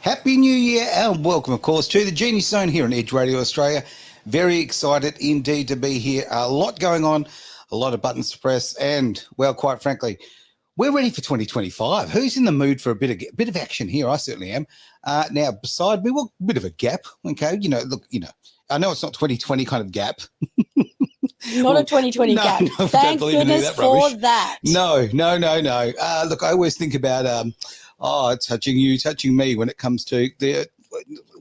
Happy New Year and welcome, of course, to the Genius Zone here on Edge Radio Australia. Very excited indeed to be here. A lot going on, a lot of buttons to press, and, well, quite frankly, we're ready for 2025. Who's in the mood for a bit of action here? I certainly am. Now, beside me, well, a bit of a gap, okay? I know it's not 2020 kind of gap. Not a 2020 gap. No, Thank goodness for that. No. Look, I always think about touching you, touching me when it comes to the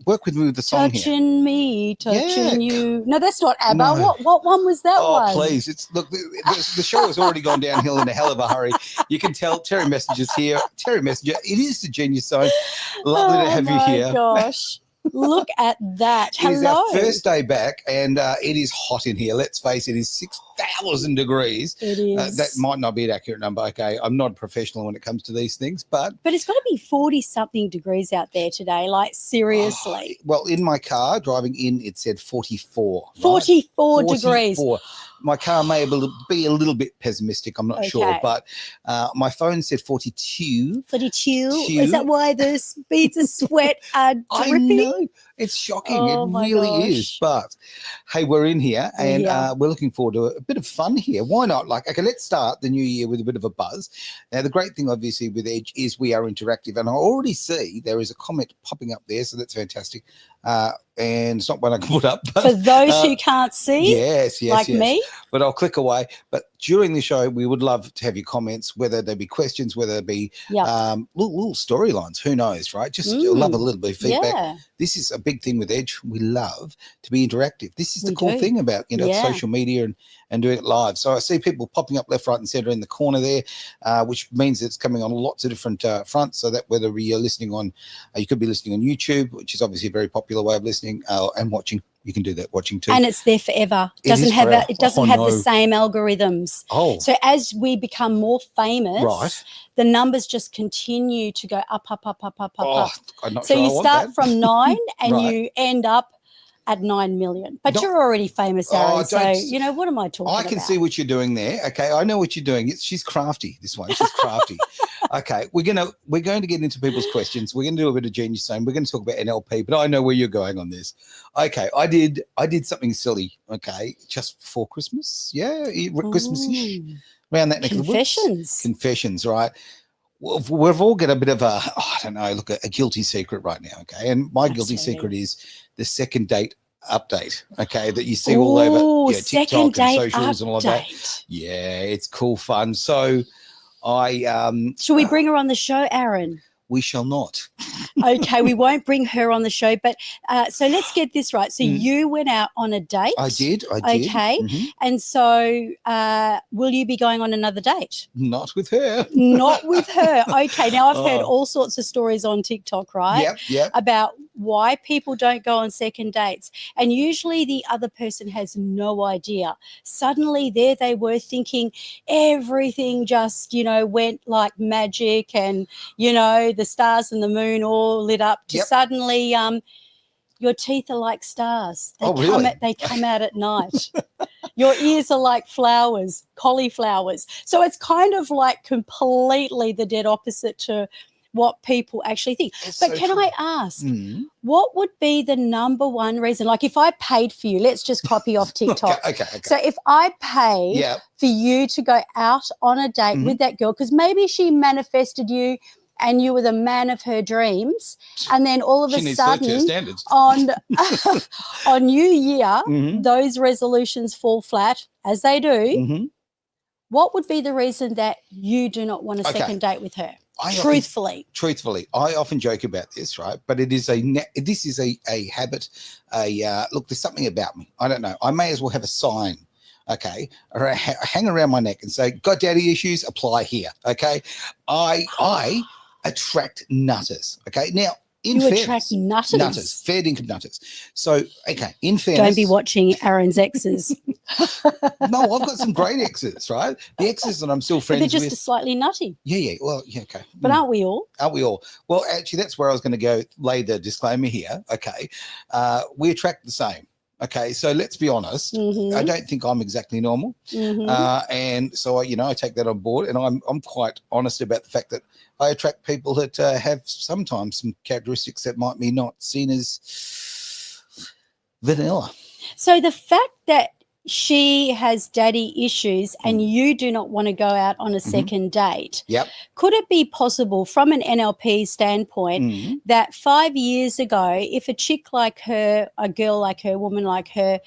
work with me with the song touching here. Me, touching you. No, that's not ABBA. No. What one was that one? Oh, please. The show has already gone downhill in a hell of a hurry. You can tell Terri Messenger's here. Terri Messenger, it is the Genius Zone. Lovely to have you here. Oh, my gosh. Look at that. Hello. It is our first day back, and it is hot in here. Let's face it, it's 6,000 degrees. It is. That might not be an accurate number. Okay, I'm not a professional when it comes to these things, but it's got to be 40-something degrees out there today, like seriously. Well, in my car, driving in, it said 44. Right? 44 degrees. My car may be a little bit pessimistic, I'm not sure, but my phone said 42. 42? Is that why the beads of sweat are dripping? I know. It's shocking. It really is. But, hey, we're in here, and we're looking forward to a bit of fun here. Why not? Let's start the new year with a bit of a buzz. Now, the great thing, obviously, with Edge is we are interactive, and I already see there is a comment popping up there, so that's fantastic. And it's not one I can put up. But, for those who can't see, yes, me. But I'll click away. But during the show, we would love to have your comments, whether they be questions, whether they be little storylines. Who knows, right? Just love a little bit of feedback. Yeah. This is a big thing with Edge. We love to be interactive. This is the cool thing about social media and doing it live. So I see people popping up left, right, and centre in the corner there, which means it's coming on lots of different fronts. So that whether you're listening on, you could be listening on YouTube, which is obviously a very popular way of listening, and watching. You can do that watching too. And it's there forever. It doesn't have the same algorithms. Oh. So as we become more famous, the numbers just continue to go up. So you start from 9 and you end up at 9 million. But you're already famous, Aaron. So, what am I talking about? I can see what you're doing there. Okay, I know what you're doing. She's crafty, this one. She's crafty. Okay, we're going to get into people's questions. We're going to do a bit of Genius Zone. We're going to talk about NLP, but I know where you're going on this. Okay, I did something silly, okay, just before Christmas. Yeah, Christmas-ish. Around that neck of the woods. Confessions, right? We've all got a bit of a guilty secret right now, okay? And my guilty secret is the second date update, okay, that you see all over TikTok and socials and all of that. Yeah, it's cool fun. So should we bring her on the show, Aaron? We shall not. Okay, we won't bring her on the show, but so let's get this right. So you went out on a date. I did. Okay, and so will you be going on another date? Not with her. Not with her. Okay, now I've heard all sorts of stories on TikTok, right? Yep. About why people don't go on second dates. And usually the other person has no idea. Suddenly there they were thinking everything just, went like magic and, the stars and the moon all lit up to suddenly your teeth are like stars. They come out at night. Your ears are like flowers, cauliflowers. So it's kind of like completely the dead opposite to what people actually think. But can I ask, what would be the number one reason? Like if I paid for you, let's just copy off TikTok. Okay. So if I paid for you to go out on a date with that girl, because maybe she manifested you and you were the man of her dreams, and then all of a sudden on New Year, those resolutions fall flat, as they do. What would be the reason that you do not want a second date with her? Truthfully, I often joke about this, right? But this is a habit. Look, there's something about me. I don't know. I may as well have a sign, okay, or hang around my neck and say, "Got daddy issues? Apply here." Okay, I attract nutters. Okay, now. Attract nutters. Fair dinkum nutters. So, okay, in fairness. Don't be watching Aaron's exes. No, I've got some great exes, right? The exes that I'm still friends with. They're just slightly nutty. Yeah. Well, yeah, okay. But aren't we all? Aren't we all? Well, actually, that's where I was going to go lay the disclaimer here. Okay. We attract the same. Okay, so let's be honest. I Mhm. don't think I'm exactly normal, Mhm. and so I take that on board, and I'm quite honest about the fact that I attract people that have sometimes some characteristics that might be not seen as vanilla. So the fact that she has daddy issues and you do not want to go out on a second date, Yep. could it be possible from an NLP standpoint Mhm. that 5 years ago, if a chick like her, a girl like her, a woman like her,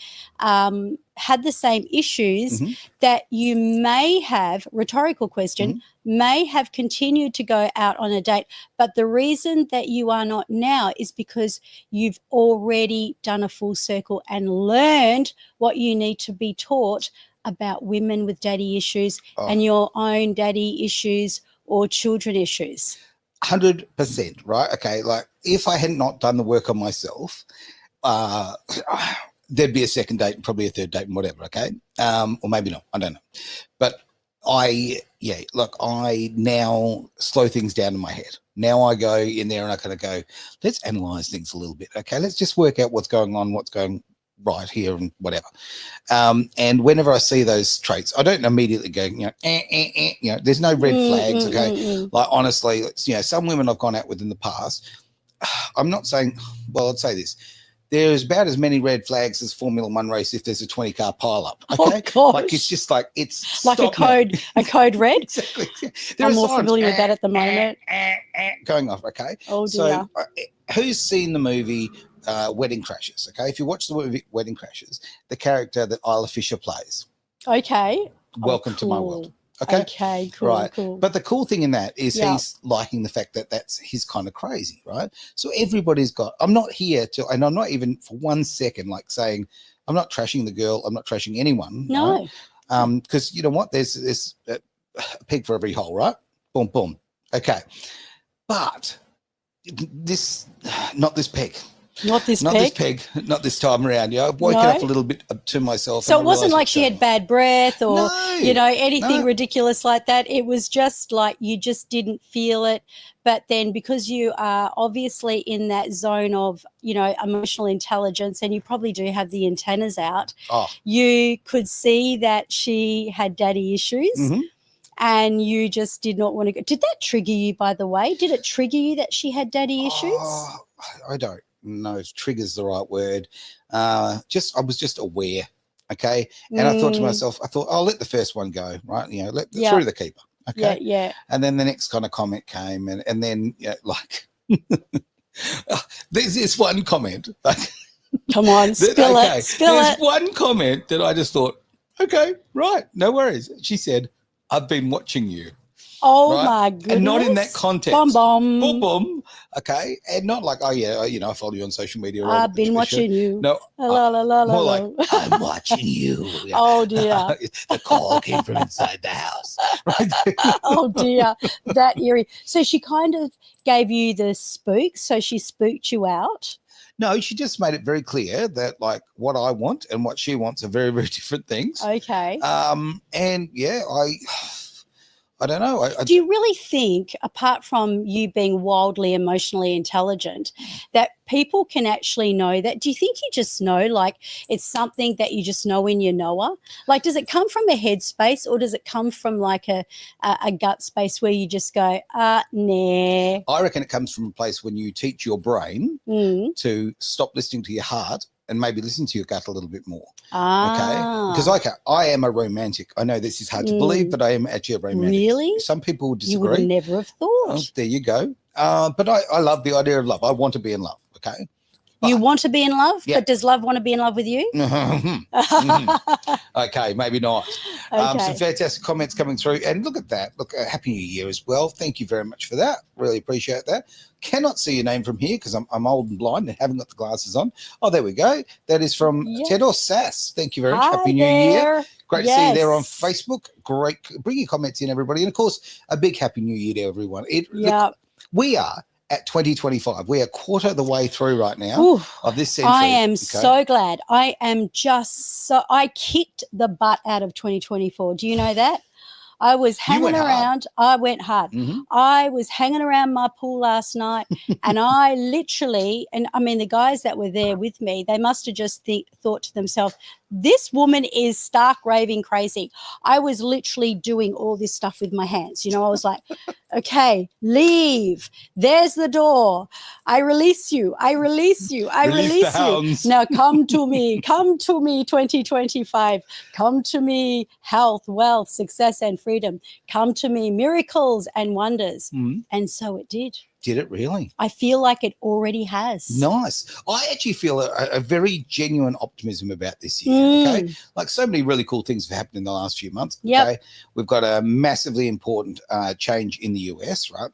had the same issues, Mhm. that you may have, rhetorical question, may have continued to go out on a date, but the reason that you are not now is because you've already done a full circle and learned what you need to be taught about women with daddy issues and your own daddy issues or children issues. 100%, right? Okay, like if I had not done the work on myself, uh, there'd be a second date and probably a third date and whatever, okay? Or maybe not, I don't know. But I now slow things down in my head. Now I go in there and I kind of go, let's analyze things a little bit, okay? Let's just work out what's going on, what's going right here and whatever. And whenever I see those traits, I don't immediately go, there's no red flags, okay? Like, honestly, some women I've gone out with in the past, I'm not saying, well, I'd say this. There's about as many red flags as Formula One race if there's a 20-car pile-up. Okay, gosh. like it's just like it's like a code red. Exactly. I'm more familiar with that at the moment. Going off. Okay. Oh dear. So, who's seen the movie Wedding Crashers? Okay, if you watch the movie Wedding Crashers, the character that Isla Fisher plays. Okay. Welcome to my world. Okay. Okay, cool, right. cool. But the cool thing in that is he's liking the fact that that's his kind of crazy, right? So everybody's got, I'm not here to, and I'm not even for 1 second like saying, I'm not trashing the girl, I'm not trashing anyone. No. Right? Because you know what? There's a pig for every hole, right? Boom, boom. Okay. But not this pig. Not this pig, not this time around. I woke up a little bit to myself. So it wasn't like she had bad breath or, anything ridiculous like that. It was just like you just didn't feel it. But then because you are obviously in that zone of, emotional intelligence and you probably do have the antennas out, you could see that she had daddy issues. And you just did not want to go. Did that trigger you, by the way? Did it trigger you that she had daddy issues? I don't know if trigger's the right word. I was just aware, okay? And I thought to myself, I'll let the first one go, right? Through the keeper, okay? Yeah. And then the next kind of comment came, and then, there's this one comment. Like, come on, spill it. There's one comment that I just thought, okay, right, no worries. She said, I've been watching you. Oh, right? My goodness. And not in that context. Boom. Boom, boom. Okay. And not like, I follow you on social media. I've been watching you. No. More like, I'm watching you. Oh, dear. The call came from inside the house. Right? Oh, dear. That eerie. So she kind of gave you the spook. So she spooked you out. No, she just made it very clear that like what I want and what she wants are very, very different things. Okay. And yeah, I don't know. Do you really think, apart from you being wildly emotionally intelligent, that people can actually know that? Do you think you just know, like it's something that you just know in your knower? Like, does it come from a head space or does it come from like a gut space where you just go, nah? I reckon it comes from a place when you teach your brain to stop listening to your heart and maybe listen to your gut a little bit more. Okay. Because I am a romantic. I know this is hard to believe, but I am actually a romantic. Really? Some people disagree. You would never have thought. Oh, there you go. But I love the idea of love. I want to be in love. Okay. You want to be in love, but does love want to be in love with you? Okay, maybe not. Okay. Some fantastic comments coming through. And look at that. Look, Happy New Year as well. Thank you very much for that. Really appreciate that. Cannot see your name from here because I'm old and blind and haven't got the glasses on. Oh, there we go. That is from Ted or Sass. Thank you very much. Happy New Year. Great to see you there on Facebook. Great. Bring your comments in, everybody. And, of course, a big Happy New Year to everyone. Look, we are at 2025. We are a quarter of the way through right now of this century. I am so glad. I am just I kicked the butt out of 2024. Do you know that? I was You hanging went hard. around. I went hard. Mhm. I was hanging around my pool last night, and I literally, and I mean, the guys that were there with me, they must have just thought to themselves, this woman is stark raving crazy. I was literally doing all this stuff with my hands. You know, I was like, okay, leave. There's the door. I release you. I release you. I Release the release you. hounds. Now come to me. Come to me, 2025. Come to me, health, wealth, success, and freedom. Come to me, miracles and wonders. Mhm. And so it did. Did it really? I feel like it already has. Nice. I actually feel a very genuine optimism about this year. Okay, like so many really cool things have happened in the last few months. Yep. Okay, we've got a massively important change in the US, right?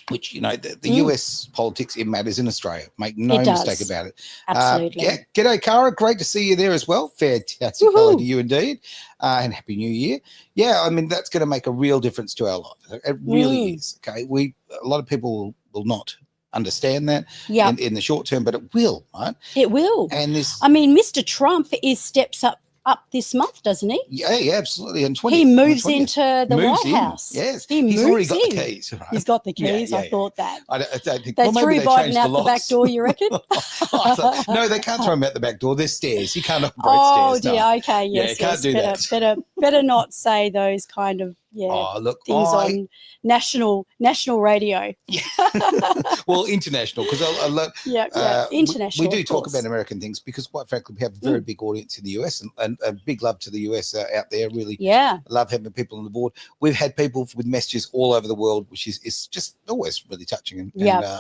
Which, you know, the US politics, it matters in Australia. Make no It does. mistake about it. Absolutely. Yeah. G'day, Cara. Great to see you there as well. Fantastic. Hello to you indeed. And Happy New Year. Yeah, I mean, that's going to make a real difference to our life. It really is. Okay. A lot of people will not understand that in the short term, but it will, right? It will. And this, I mean, Mr. Trump steps up this month, doesn't he? Yeah, absolutely. And he moves into the White House. Yes, he's already got the keys. Right? He's got the keys. Yeah, I thought that. I don't think they threw maybe Biden out the back door. You reckon? No, they can't throw him out the back door. There's stairs. You can't operate stairs. Oh dear. Okay. Yes. Yeah, can't do that. Better not say those kind of things on national radio. Yeah. Well, international, because international. We do talk about American things because, quite frankly, we have a very big audience in the US, and a big love to the US out there. Really, love having people on the board. We've had people with messages all over the world, which is just always really touching, and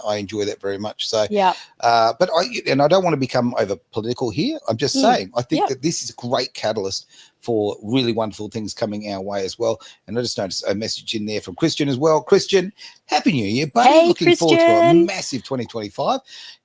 I enjoy that very much. So, but I don't want to become over political here. I'm just saying, I think that this is a great catalyst for really wonderful things coming our way as well. And I just noticed a message in there from Christian as well. Christian, Happy New Year, buddy. Hey, looking forward to a massive 2025.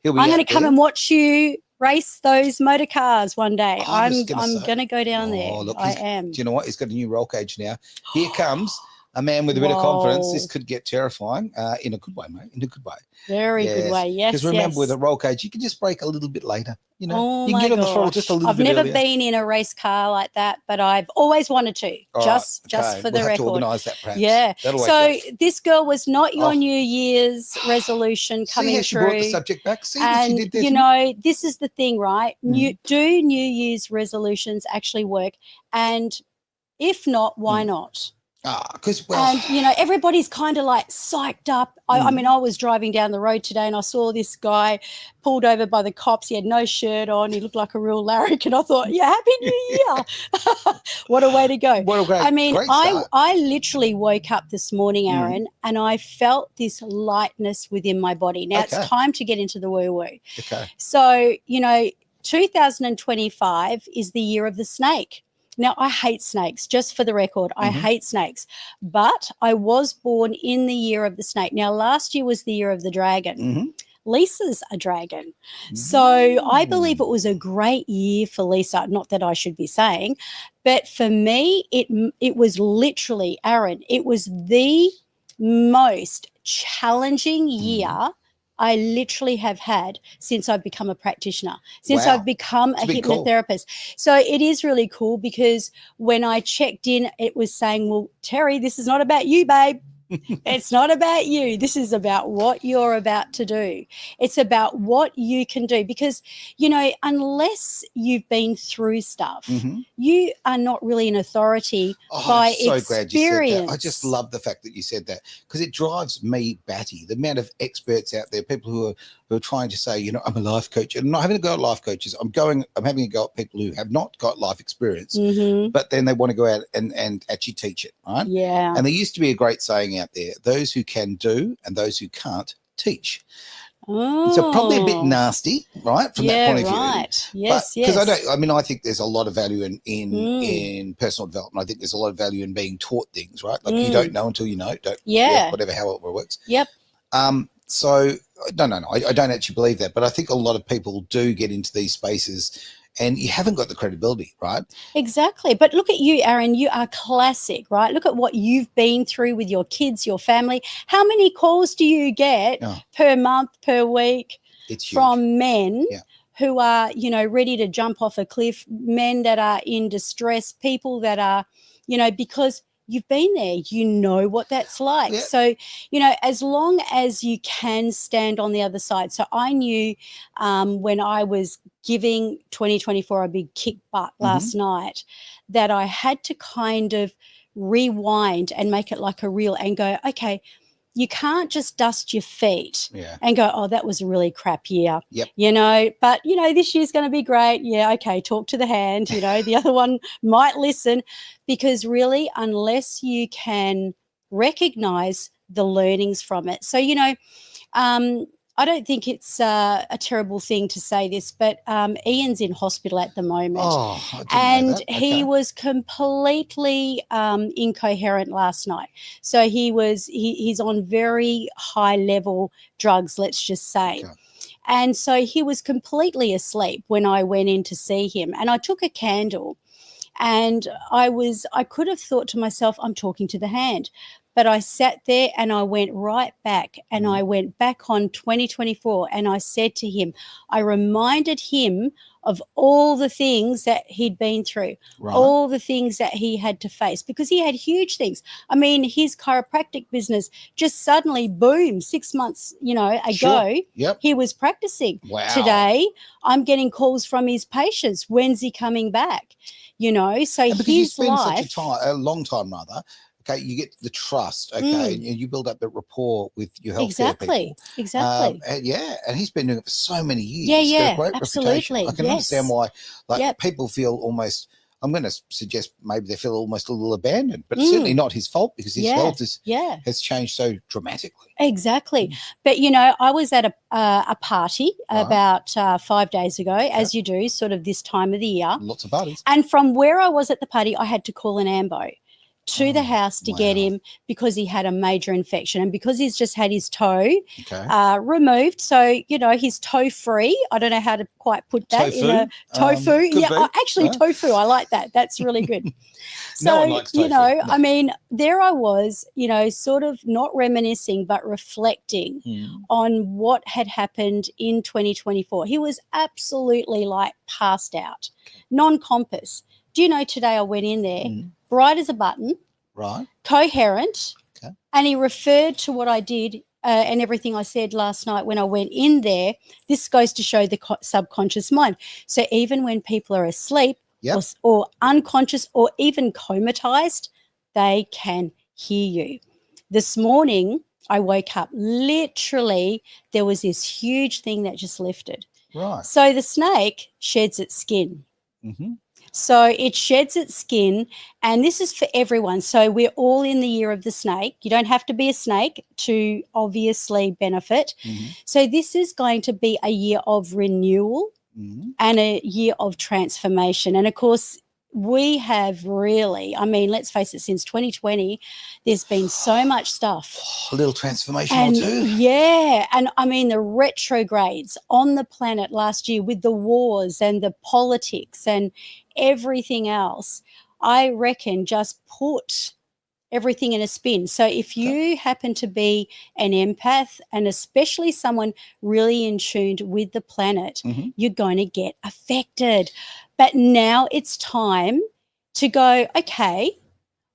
I'm going to come and watch you race those motor cars one day. I'm going to go down there. Look, I am. Do you know what? He's got a new roll cage now. Here comes a man with a bit of confidence. This could get terrifying in a good way, mate. In a good way. Very good way. Yes. Because remember, with a roll cage, you can just brake a little bit later. You know, you can get on the throttle just a little bit I've earlier. never been in a race car like that, but I've always wanted to. Just for the record. To organise that, perhaps. Yeah. So this girl was not your New Year's resolution coming through. She brought the subject back. See and, what she did there. You know, this is the thing, right? Do New Year's resolutions actually work? And if not, why not? And you know, everybody's kind of like psyched up. I mean, I was driving down the road today and I saw this guy pulled over by the cops. He had no shirt on. He looked like a real larrikin. I thought, Happy New Year. What a way to go. What a great, I literally woke up this morning, Aaron, and I felt this lightness within my body. Now it's time to get into the woo-woo. Okay. So, you know, 2025 is the year of the snake. Now, I hate snakes, just for the record. I hate snakes. But I was born in the year of the snake. Now, last year was the year of the dragon. Lisa's a dragon. So I believe it was a great year for Lisa. Not that I should be saying. But for me, it was literally, Aaron, it was the most challenging year I literally have had since I've become a practitioner, since I've become a hypnotherapist. Cool. So it is really cool because when I checked in, it was saying, well, Terri, this is not about you, babe. It's not about you. This is about what you're about to do. It's about what you can do because, you know, unless you've been through stuff, you are not really an authority by experience. Glad you said that. I just love the fact that you said that because it drives me batty. The amount of experts out there, people who are trying to say, you know, I'm a life coach. And I'm not having a go at life coaches. I'm having a go at people who have not got life experience, but then they want to go out and actually teach it, right? Yeah. And there used to be a great saying out there, those who can do and those who can't teach. So probably a bit nasty, right? From that point of view. Yes. Because I think there's a lot of value in personal development. I think there's a lot of value in being taught things, right? Like you don't know until you know. Whatever, how it works. Yep. So no, I don't actually believe that, but I think a lot of people do get into these spaces and you haven't got the credibility, right? Exactly. But look at you, Aaron. You are classic, right? Look at what you've been through with your kids, your family. How many calls do you get per month, per week from men who are, you know, ready to jump off a cliff, men that are in distress, people that are, you know, because you've been there, you know what that's like. Yeah. So, you know, as long as you can stand on the other side. So I knew when I was giving 2024 a big kick butt last night that I had to kind of rewind and make it like a reel and go, okay, you can't just dust your feet and go, oh, that was a really crap year, you know, but, you know, this year's going to be great. Yeah, okay, talk to the hand, you know, the other one might listen, because really, unless you can recognize the learnings from it. So, you know, I don't think it's a terrible thing to say this, but Ian's in hospital at the moment. Oh, I didn't know and that. he Okay. was completely incoherent last night. So he's on very high level drugs, let's just say. Okay. And so he was completely asleep when I went in to see him. And I took a candle, and I could have thought to myself, I'm talking to the hand. But I sat there and I went right back, and I went back on 2024, and I said to him, I reminded him of all the things that he'd been through, all the things that he had to face, because he had huge things. I mean, his chiropractic business just suddenly, boom, 6 months, you know, ago, he was practicing. Wow. Today, I'm getting calls from his patients. When's he coming back? You know, so and because you his spend life, such a long time rather, okay, you get the trust, okay, and you build up that rapport with your healthcare people. Exactly. And he's been doing it for so many years. Yeah, He's got yeah, a great reputation. absolutely, I can yes. understand why, like, people feel almost, I'm going to suggest maybe they feel almost a little abandoned, but certainly not his fault, because his health has changed so dramatically. Exactly. But, you know, I was at a party about 5 days ago, as you do, sort of this time of the year. Lots of parties. And from where I was at the party, I had to call an ambo to the house to get him, because he had a major infection, and because he's just had his toe removed. So, you know, he's toe free. I don't know how to quite put that tofu? in a tofu. Actually, tofu. I like that. That's really good. So, no one likes tofu. You know, I mean, there I was, you know, sort of not reminiscing, but reflecting on what had happened in 2024. He was absolutely like passed out, non-compass. Do you know, today I went in there, bright as a button, coherent, and he referred to what I did and everything I said last night when I went in there. This goes to show the subconscious mind. So even when people are asleep or unconscious or even comatized, they can hear you. This morning, I woke up, literally, there was this huge thing that just lifted. So the snake sheds its skin. So it sheds its skin, and this is for everyone. So we're all in the year of the snake. You don't have to be a snake to obviously benefit. So this is going to be a year of renewal and a year of transformation. And, of course, we have really, I mean, let's face it, since 2020, there's been so much stuff. A little transformation or two. Yeah. And I mean, the retrogrades on the planet last year with the wars and the politics and everything else, I reckon just put everything in a spin. So if you happen to be an empath, and especially someone really in tune with the planet, you're going to get affected. But now it's time to go, okay,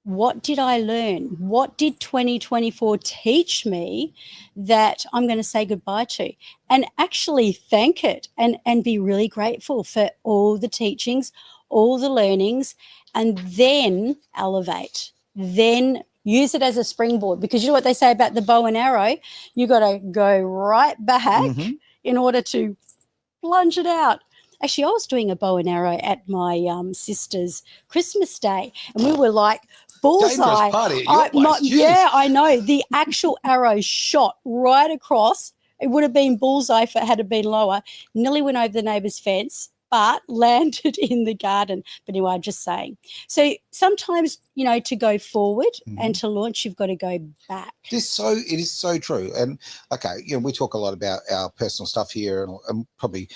what did I learn? What did 2024 teach me that I'm going to say goodbye to? And actually thank it and be really grateful for all the teachings, all the learnings, and then elevate. Then use it as a springboard, because you know what they say about the bow and arrow? You got to go right back in order to plunge it out. Actually, I was doing a bow and arrow at my sister's Christmas day, and we were like bullseye. Party at your place. Yeah, I know. The actual arrow shot right across. It would have been bullseye if it had been lower. Nearly went over the neighbour's fence, but landed in the garden. But anyway, I'm just saying. So sometimes, you know, to go forward and to launch, you've got to go back. It is so true. And okay, you know, we talk a lot about our personal stuff here, and probably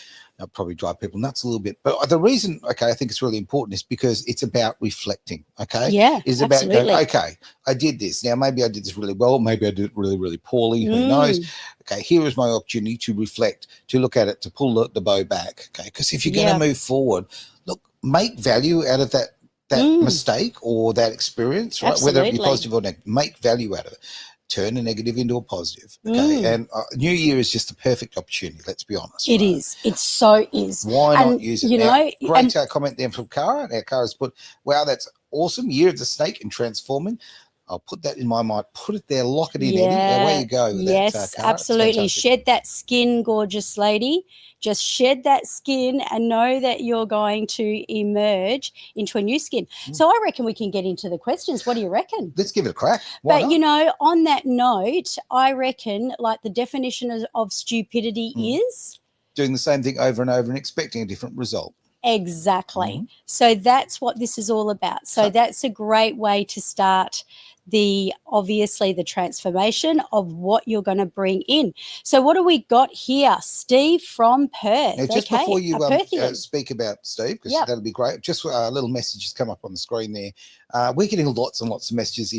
drive people nuts a little bit. But the reason, okay, I think it's really important is because it's about reflecting, okay? Yeah, it's about going, okay, I did this. Now, maybe I did this really well. Maybe I did it really, really poorly. Who knows? Okay, here is my opportunity to reflect, to look at it, to pull the bow back, okay? Because if you're going to move forward, look, make value out of that that mistake or that experience, right? Absolutely. Whether it be positive or negative, make value out of it. Turn a negative into a positive. Okay. And New Year is just the perfect opportunity, let's be honest. It is. It so is. Why not use it? You Now, know, great comment there from Cara. Now, Cara's put, wow, that's awesome. Year of the snake and transforming. I'll put that in my mind. Put it there, lock it in, Eddie. Away you go with that, Cara. Absolutely. Shed that skin, gorgeous lady. Just shed that skin and know that you're going to emerge into a new skin. So I reckon we can get into the questions. What do you reckon? Let's give it a crack. Why not? You know, on that note, I reckon like the definition of stupidity is doing the same thing over and over and expecting a different result. Exactly. So that's what this is all about. So that's a great way to start obviously the transformation of what you're going to bring in. So what do we got here? Steve from Perth. Now, just before you speak about Steve, because that'll be great, just a little message has come up on the screen there. We're getting lots and lots of messages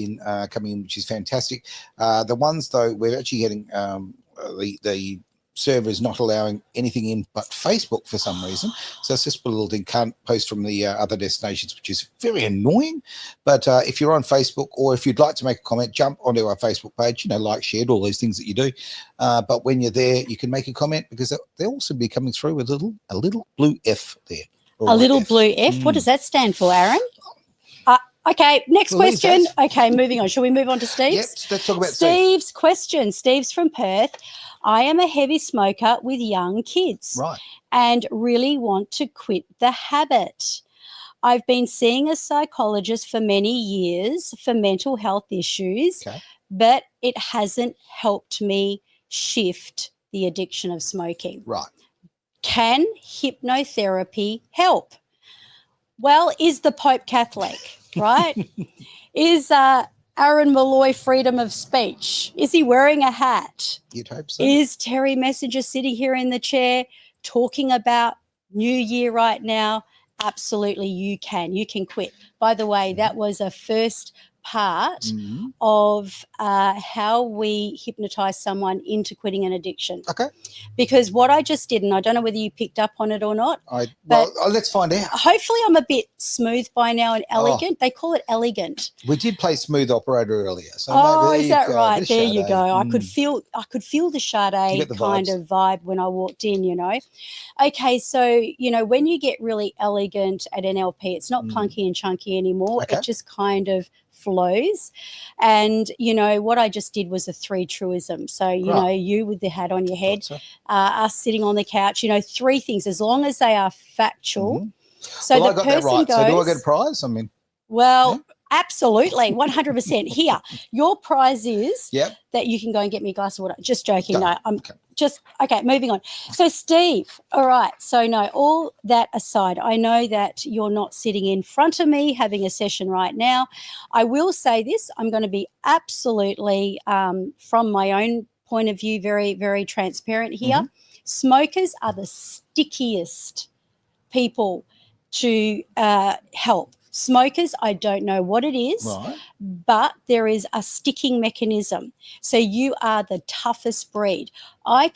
coming in, which is fantastic. The ones, though, we're actually getting the server is not allowing anything in but Facebook for some reason. So it's just a little thing, can't post from the other destinations, which is very annoying. But if you're on Facebook, or if you'd like to make a comment, jump onto our Facebook page, you know, like, shared, all these things that you do. But when you're there, you can make a comment, because they'll also be coming through with a little blue F there. A little blue F? What does that stand for, Aaron? Okay, next question. Okay, moving on. Shall we move on to Steve's? Yep, let's talk about Steve's question. Steve's from Perth. I am a heavy smoker with young kids, and really want to quit the habit. I've been seeing a psychologist for many years for mental health issues, but it hasn't helped me shift the addiction of smoking. Can hypnotherapy help? Well, is the Pope Catholic, right? Is Aaron Malloy freedom of speech? Is he wearing a hat? You'd hope so. Is Terry Messenger sitting here in the chair talking about New Year right now? Absolutely, you can. You can quit. By the way, that was a first part of how we hypnotize someone into quitting an addiction. Because what I just did, and I don't know whether you picked up on it or not. Well, let's find out. Hopefully I'm a bit smooth by now and elegant. They call it elegant. We did play Smooth Operator earlier. So is that right? There you go. I could feel the Sade kind of vibe when I walked in, you know. Okay, so, you know, when you get really elegant at NLP, it's not clunky and chunky anymore. It just kind of flows. And, you know, what I just did was a 3 truism. So, you know, you with the hat on your head, us sitting on the couch, you know, 3 things, as long as they are factual. So I got that right. So do I get a prize? I mean, absolutely, 100%. Here, your prize is that you can go and get me a glass of water. Just joking. No, I'm just, okay, moving on. So, Steve, all right. So, no, all that aside, I know that you're not sitting in front of me having a session right now. I will say this. I'm going to be absolutely, from my own point of view, very, very transparent here. Smokers are the stickiest people to help. Smokers, I don't know what it is, but there is a sticking mechanism. So you are the toughest breed. I've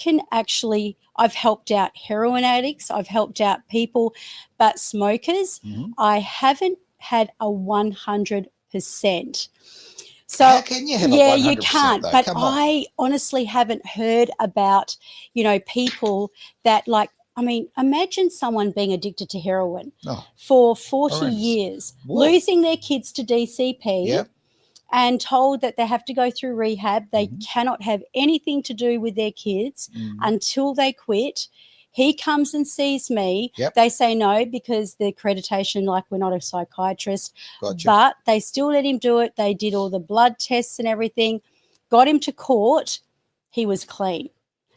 helped out heroin addicts, I've helped out people, but smokers, I haven't had a 100%. So how can you have a 100%? You can't. Though? But I honestly haven't heard about, you know, people that like, I mean, imagine someone being addicted to heroin for 40 years, losing their kids to DCP and told that they have to go through rehab. They cannot have anything to do with their kids until they quit. He comes and sees me. They say no because the accreditation, like we're not a psychiatrist, but they still let him do it. They did all the blood tests and everything, got him to court. He was clean.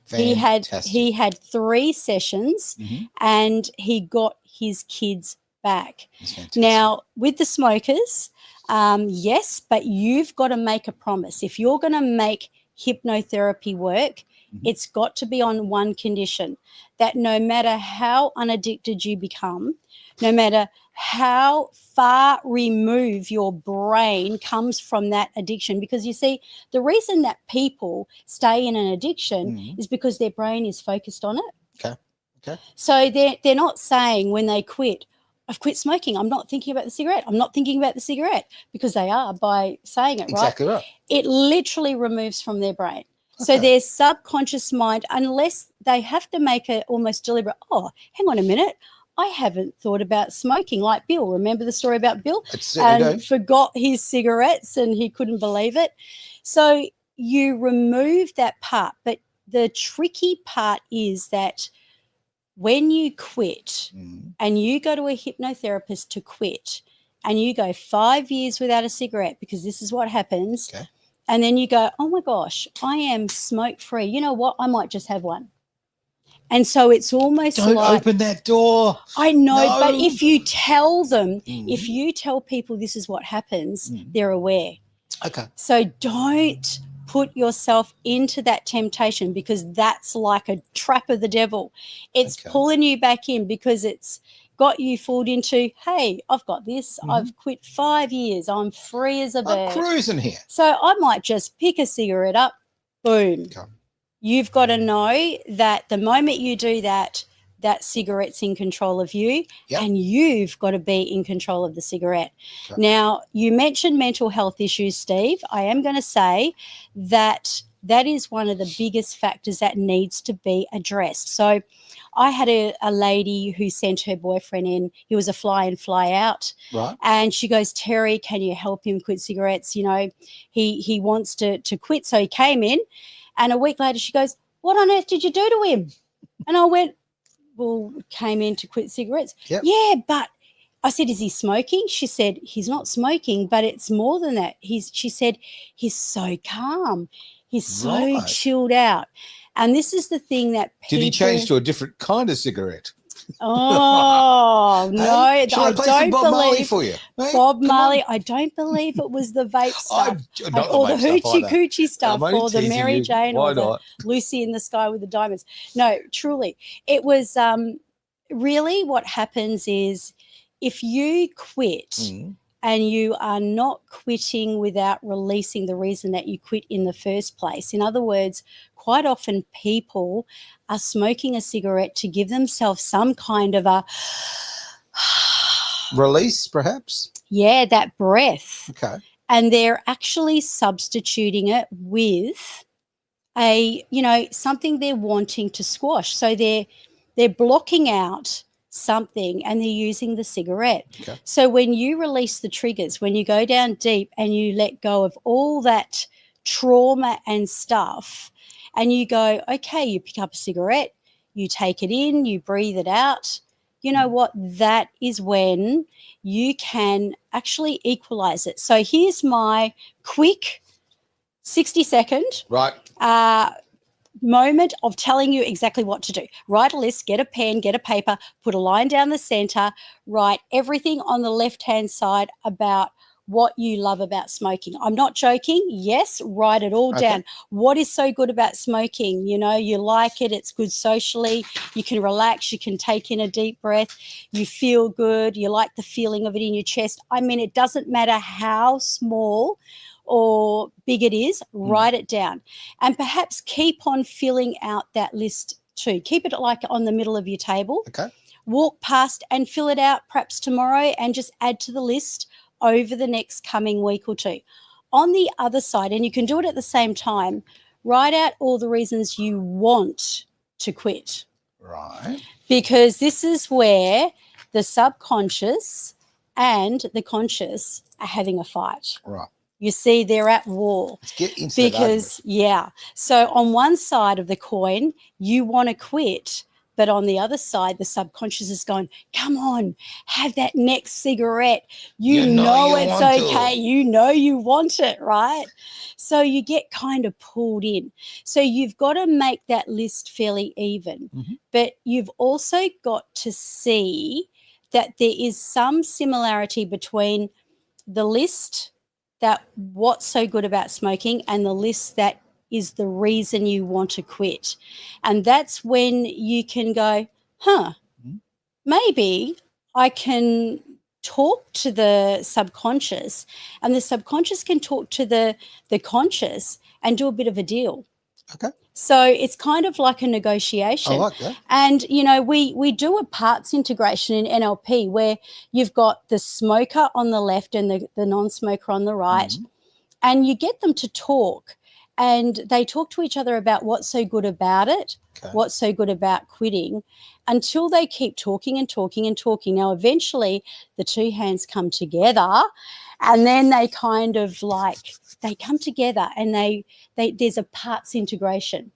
Fantastic. He had 3 sessions and he got his kids back. Now, with the smokers, yes, but you've got to make a promise. If you're going to make hypnotherapy work, it's got to be on one condition, that no matter how unaddicted you become, no matter how far removed your brain comes from that addiction, because you see, the reason that people stay in an addiction is because their brain is focused on it. So they're not saying when they quit, I've quit smoking. I'm not thinking about the cigarette. I'm not thinking about the cigarette, because they are by saying it, Exactly right. It literally removes from their brain. So Okay. their subconscious mind, unless they have to make it almost deliberate, oh, hang on a minute, I haven't thought about smoking, like Bill. Remember the story about Bill? It's certainly do. Forgot his cigarettes and he couldn't believe it. So you remove that part. But the tricky part is that when you quit and you go to a hypnotherapist to quit and you go 5 years without a cigarette, because this is what happens, Okay. and then you go, oh my gosh, I am smoke free. You know what? I might just have one. And so it's almost Don't like, open that door. I know, No. but if you tell them, if you tell people this is what happens, they're aware. Okay. So don't put yourself into that temptation, because that's like a trap of the devil. It's pulling you back in, because it's got you fooled into, hey, I've got this. I've quit 5 years. I'm free as a bird. I'm cruising here. So I might just pick a cigarette up. Boom. Okay. You've got to know that the moment you do that, that cigarette's in control of you, and you've got to be in control of the cigarette. Okay. Now, you mentioned mental health issues, Steve. I am going to say that that is one of the biggest factors that needs to be addressed. So I had a lady who sent her boyfriend in. He was a fly in, fly out. Right. And she goes, Terri, can you help him quit cigarettes? You know, he wants to quit. So he came in. And a week later, she goes, what on earth did you do to him? And I went, well, came in to quit cigarettes. Yep. Yeah, but I said, is he smoking? She said, he's not smoking, but it's more than that. She said, he's so calm. He's so chilled out. And this is the thing that people... Did he change to a different kind of cigarette? Oh, no. Hey, shall I play some Bob Marley for you? Hey, Bob Marley, I don't believe it was the vape stuff or the hoochie coochie stuff or the Mary Jane or the Lucy in the Sky with the Diamonds. No, truly. It was really what happens is if you quit and you are not quitting without releasing the reason that you quit in the first place. In other words, quite often people are smoking a cigarette to give themselves some kind of a release, perhaps? Yeah, that breath. Okay. And they're actually substituting it with something they're wanting to squash. So they're blocking out something and they're using the cigarette. Okay. So when you release the triggers, when you go down deep and you let go of all that trauma and stuff, and you go, okay, you pick up a cigarette, you take it in, you breathe it out, you know what? That is when you can actually equalize it. So here's my quick 60-second moment of telling you exactly what to do. Write a list, get a pen, get a paper, put a line down the center, write everything on the left-hand side about what you love about smoking. I'm not joking. Yes, write it all down. What is so good about smoking? You know, you like it. It's good socially. You can relax. You can take in a deep breath. You feel good. You like the feeling of it in your chest. I mean, it doesn't matter how small or big it is, write it down. And perhaps keep on filling out that list too. Keep it like on the middle of your table. Okay. Walk past and fill it out perhaps tomorrow and just add to the list over the next coming week or two. On the other side, and you can do it at the same time, write out all the reasons you want to quit. Right. Because this is where the subconscious and the conscious are having a fight. Right. You see, they're at war. Let's get into that. So on one side of the coin, you want to quit, but on the other side, the subconscious is going, come on, have that next cigarette. You know it's okay. You know you want it, right? So you get kind of pulled in. So you've got to make that list fairly even. But you've also got to see that there is some similarity between the list that what's so good about smoking and the list that is the reason you want to quit. And that's when you can go, maybe I can talk to the subconscious and the subconscious can talk to the conscious and do a bit of a deal. Okay. So it's kind of like a I negotiation. like that. And, you know, we do a parts integration in NLP where you've got the smoker on the left and the non-smoker on the right, Mhm. and you get them to talk, and they talk to each other about what's so good about it, Okay. what's so good about quitting, until they keep talking and talking and talking. Now, eventually the two hands come together, and then they kind of like, they come together and they there's a parts integration.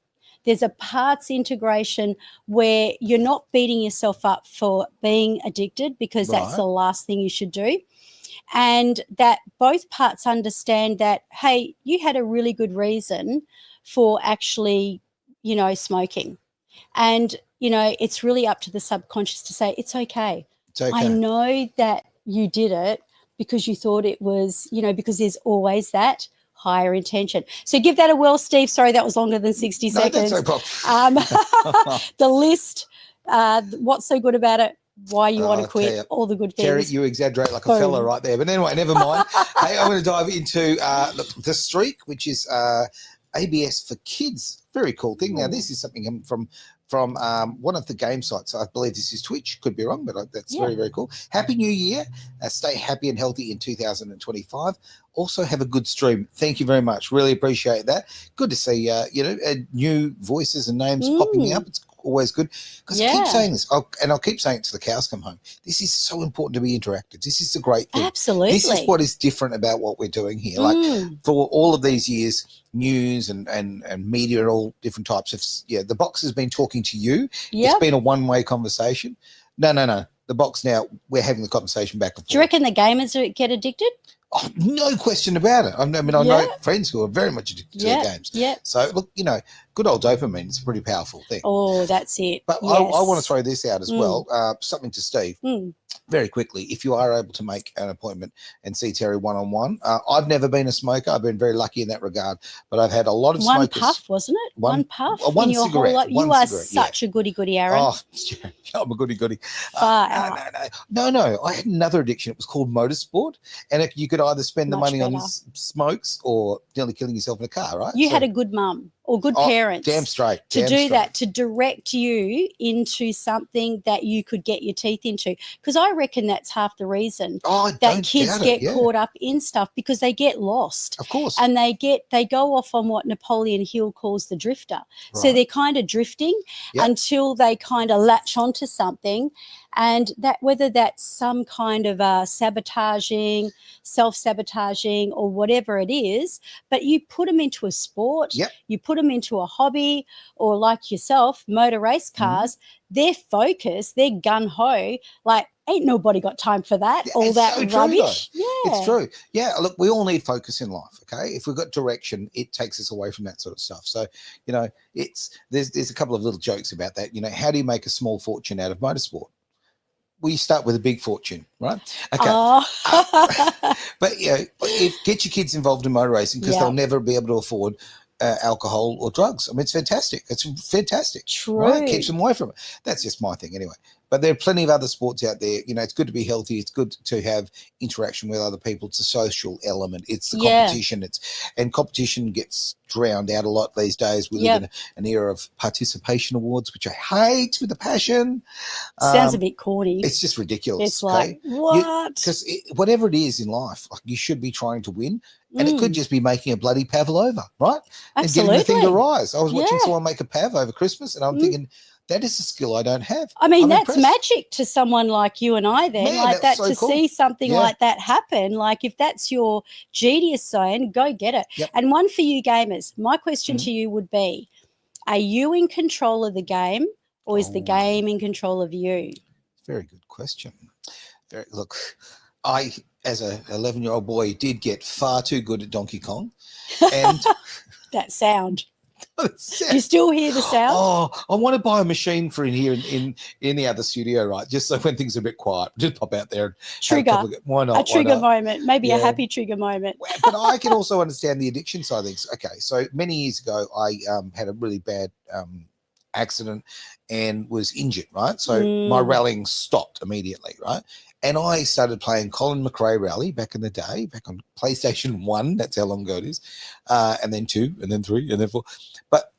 There's a parts integration where you're not beating yourself up for being addicted, because that's Right. the last thing you should do. And that both parts understand that, hey, you had a really good reason for actually, you know, smoking. And, you know, it's really up to the subconscious to say, it's okay. It's okay. I know that you did it because you thought it was, you know, because there's always that higher intention. So give that a whirl, Steve. Sorry, that was longer than 60 No, seconds. that's no problem. The list, what's so good about it, why you want to I'll tell quit, you, all the good Terry, things. you exaggerate like a Boom. fella right there. But anyway, never mind. Hey, I'm going to dive into look, the streak, which is ABS for kids. Very cool thing. Now, this is something from one of the game sites. I believe this is Twitch. Could be wrong, but that's very, very cool. Happy New Year. Stay happy and healthy in 2025. Also have a good stream. Thank you very much. Really appreciate that. Good to see, new voices and names popping up. It's always good, because I keep saying this, I'll keep saying it till the cows come home. This is so important to be interactive. This is the great thing. Absolutely. This is what is different about what we're doing here. Like for all of these years, news and media and all different types of the box has been talking to you. Yep. It's been a one-way conversation. No. The box now, we're having the conversation back and forth. Do you reckon the gamers get addicted? Oh, no question about it. I mean, I know friends who are very much addicted to their games. Yeah. So, look, good old dopamine is a pretty powerful thing. Oh, that's it. But I want to throw this out as well, something to Steve. Very quickly, if you are able to make an appointment and see Terri one-on-one, I've never been a smoker. I've been very lucky in that regard, but I've had a lot of smokers. One puff, wasn't it? One puff? One in your cigarette. Whole life. You are such a goody, Aaron. Oh, I'm a goody. Far out. No. I had another addiction. It was called motorsport, and you could either spend the money on smokes or nearly killing yourself in a car, right? You had a good mum or good parents. Damn straight. That, to direct you into something that you could get your teeth into. Because I reckon that's half the reason that kids get caught up in stuff, because they get lost. Of course. And they go off on what Napoleon Hill calls the drifter. Right. So they're kind of drifting until they kind of latch onto something. And that, whether that's some kind of sabotaging, self-sabotaging, or whatever it is, but you put them into a sport, you put them into a hobby, or like yourself, motor race cars, they're focused, they're gung-ho, like ain't nobody got time for that, all that so rubbish. It's true. Yeah, look, we all need focus in life, okay? If we've got direction, it takes us away from that sort of stuff. So, there's a couple of little jokes about that. How do you make a small fortune out of motorsport? Well, you start with a big fortune, right? Okay. But get your kids involved in motor racing, because they'll never be able to afford alcohol or drugs. I mean, it's fantastic. It's fantastic. True. Right? Keeps them away from it. That's just my thing anyway. But there are plenty of other sports out there. It's good to be healthy. It's good to have interaction with other people. It's a social element. It's the competition. And competition gets drowned out a lot these days. We live in an era of participation awards, which I hate with a passion. Sounds a bit corny. It's just ridiculous. It's like, what? Because whatever it is in life, you should be trying to win. And it could just be making a bloody pavlova, right? Absolutely. And getting the thing to rise. I was watching someone make a pav over Christmas, and I'm thinking, that is a skill I don't have. I mean, that's magic to someone like you and I then. Man, like that, so to cool. See something like that happen. Like if that's your genius zone, go get it. Yep. And one for you gamers, my question to you would be, are you in control of the game, or is the game in control of you? Very good question. Look, I, as a 11-year-old boy, did get far too good at Donkey Kong. And that sound. Do you still hear the sound? Oh, I want to buy a machine for in here in the other studio, right? Just so when things are a bit quiet, just pop out there and trigger. Why not? A trigger moment, maybe a happy trigger moment. But I can also understand the addiction side of things. Okay, so many years ago, I had a really bad accident and was injured, right? So my rallying stopped immediately, right? And I started playing Colin McRae Rally back in the day, back on PlayStation 1. That's how long ago it is. And then 2, and then 3, and then 4. But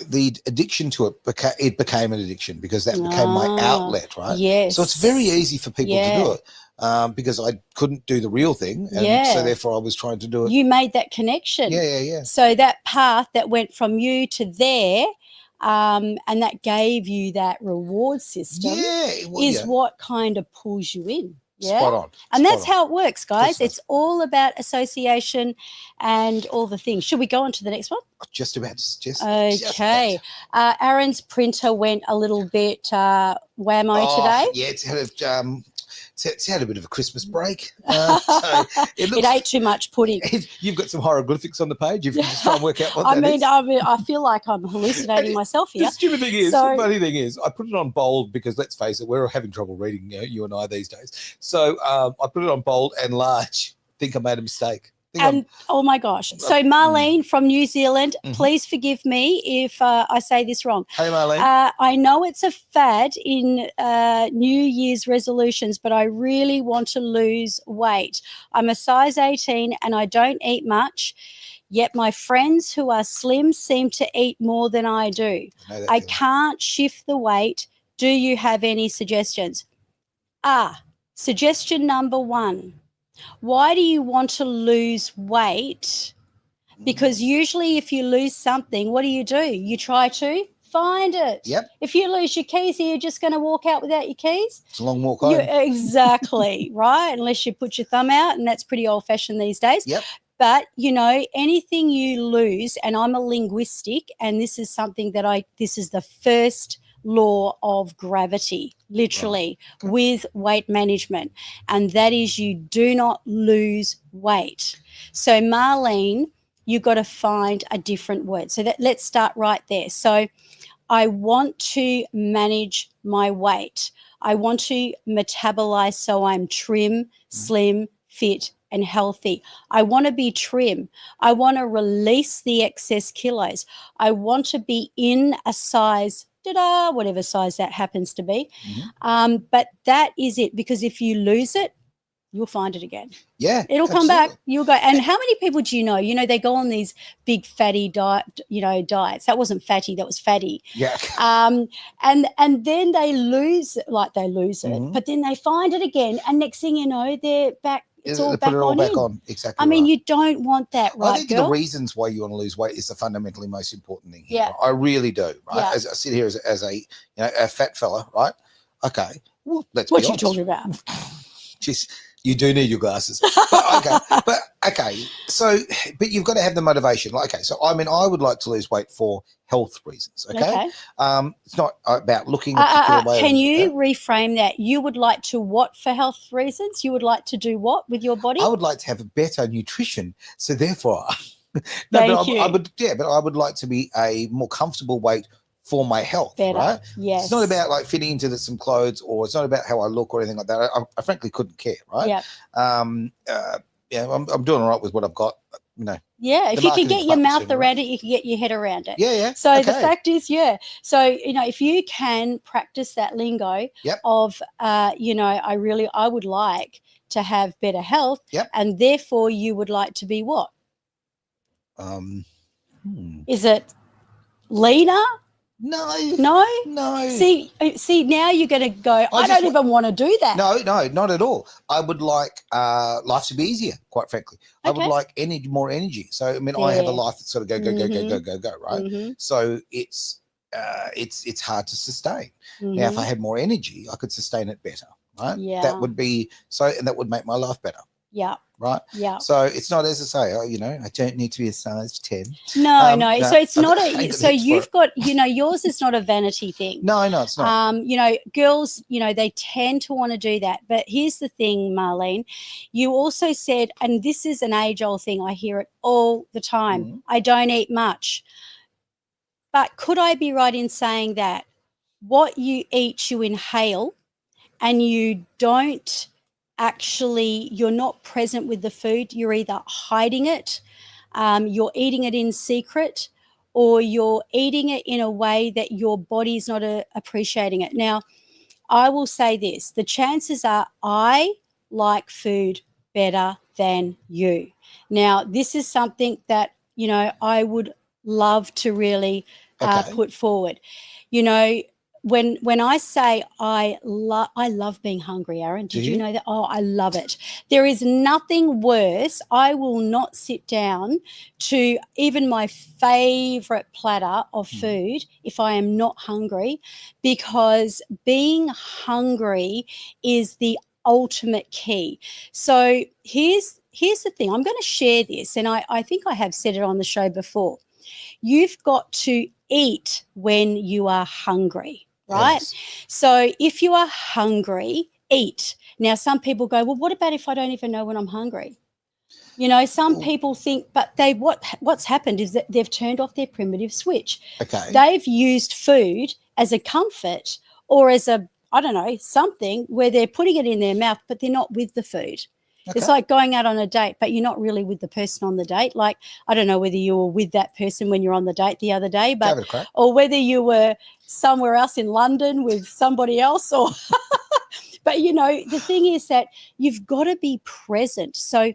the addiction to it became an addiction because that became my outlet, right? Yes. So it's very easy for people to do Yeah. it because I couldn't do the real thing, and Yeah. so therefore I was trying to do it. You made that connection. Yeah. So that path that went from you to there, and that gave you that reward system, is what kind of pulls you in. Yeah. Spot on. And that's how it works, guys. It's all about association and all the things. Should we go on to the next one? Just about. Okay. Aaron's printer went a little bit whammo today. Yeah, it's had a bit of a Christmas break. So it ate too much pudding. You've got some hieroglyphics on the page. If you can just try and work out what that is. I feel like I'm hallucinating myself here. The stupid thing is, the funny thing is, I put it on bold because, let's face it, we're having trouble reading, you and I these days. So I put it on bold and large. Think I made a mistake. And oh my gosh. So Marlene from New Zealand, please forgive me if I say this wrong. Hey, Marlene. I know it's a fad in New Year's resolutions, but I really want to lose weight. I'm a size 18 and I don't eat much, yet my friends who are slim seem to eat more than I do. I can't shift the weight. Do you have any suggestions? Suggestion number 1. Why do you want to lose weight? Because usually if you lose something, what do? You try to find it. Yep. If you lose your keys, are you just going to walk out without your keys? It's a long walk home. Exactly, right? Unless you put your thumb out, and that's pretty old-fashioned these days. Yep. But, anything you lose, and I'm a linguistic, and this is something that this is the first law of gravity, literally, with weight management, and that is you do not lose weight. So Marlene, you've got to find a different word. So let's start right there. So I want to manage my weight. I want to metabolize so I'm trim, slim, fit, and healthy. I want to be trim. I want to release the excess kilos. I want to be in a size whatever size that happens to be. But that is it, because if you lose it, you'll find it again. Yeah. It'll come back. You'll go. And how many people do you know? They go on these big fatty diets. That wasn't fatty, that was fatty. Yeah. And then they lose it, but then they find it again. And next thing you know, they're back. It's all back on. Exactly. I mean, you don't want that, right? I think the reasons why you want to lose weight is the fundamentally most important thing here. Yeah. Right? I really do. Right. Yeah. As I sit here as a fat fella, right? Okay. Well, let's be honest. What you talking about? Jeez, you do need your glasses. But So, but you've got to have the motivation. So I would like to lose weight for health reasons. Okay. It's not about looking a particular way. Can you reframe that? You would like to what for health reasons? You would like to do what with your body? I would like to have a better nutrition. So therefore, I would like to be a more comfortable weight for my health. Better. Right? Yes. It's not about fitting into some clothes, or it's not about how I look or anything like that. I frankly couldn't care. Right. Yeah. I'm doing all right with what I've got. Yeah, if you can get your mouth around it, you can get your head around it. Yeah. So the fact is, so if you can practice that lingo of I would like to have better health, and therefore you would like to be what? Is it leaner? No. See, now you're going to go, I don't even want to do that. No, not at all. I would like life to be easier, quite frankly. I would like more energy. So, I have a life that sort of go, right? Mm-hmm. So it's hard to sustain. Mm-hmm. Now, if I had more energy, I could sustain it better, right? Yeah. That would be and that would make my life better. Yeah. Right. Yeah. So it's not, as I say, I don't need to be a size 10. No. So it's not so you've got, yours is not a vanity thing. No, it's not. Girls, they tend to want to do that. But here's the thing, Marlene, you also said, and this is an age-old thing, I hear it all the time, I don't eat much. But could I be right in saying that what you eat, you inhale, and you don't you're not present with the food. You're either hiding it, you're eating it in secret, or you're eating it in a way that your body's not appreciating it. Now, I will say this, the chances are I like food better than you. Now, this is something that, I would love to really Okay. put forward. You know, when I say I love being hungry, Aaron, did you know that? Oh, I love it. There is nothing worse. I will not sit down to even my favorite platter of food if I am not hungry, because being hungry is the ultimate key. So here's the thing. I'm going to share this, and I think I have said it on the show before. You've got to eat when you are hungry, right? Yes. So if you are hungry, eat. Now, some people go, well, what about if I don't even know when I'm hungry? You know, some people think, but what's happened is that they've turned off their primitive switch. Okay. They've used food as a comfort or as a, I don't know, something where they're putting it in their mouth, but they're not with the food. Okay. It's like going out on a date, but you're not really with the person on the date. Like, I don't know whether you were with that person when you're on the date the other day, but or whether you were somewhere else in London with somebody else, or but you know, the thing is that you've got to be present. So